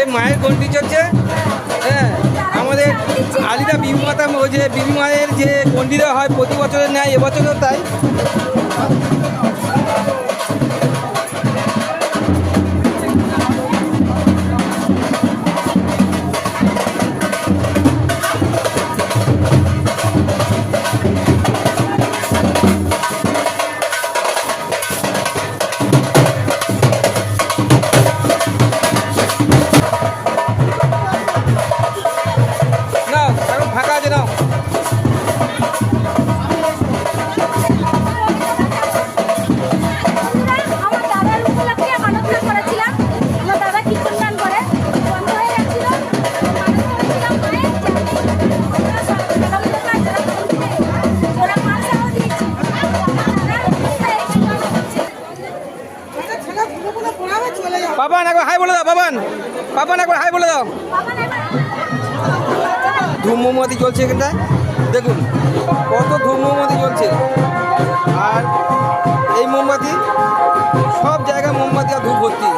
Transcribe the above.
এই মায়ের গন্ডি চলছে। হ্যাঁ, আমাদের আলিদা বিবি মাতা, ওই যে বিবি মায়ের যে গন্ডিটা হয় প্রতি বছরের ন্যায় এবছরও তাই। না এখন ফাঁকা আছে না। বাবান একবার হাই বলে দাও, বাবান বাবান একবার হাই বলে দাও। ধূম মোমবাতি জ্বলছে এখানটায়, দেখুন কত ধূম মোমবাতি জ্বলছে। আর এই মোমবাতি সব জায়গায় মোমবাতি আর ধূপ ভর্তি।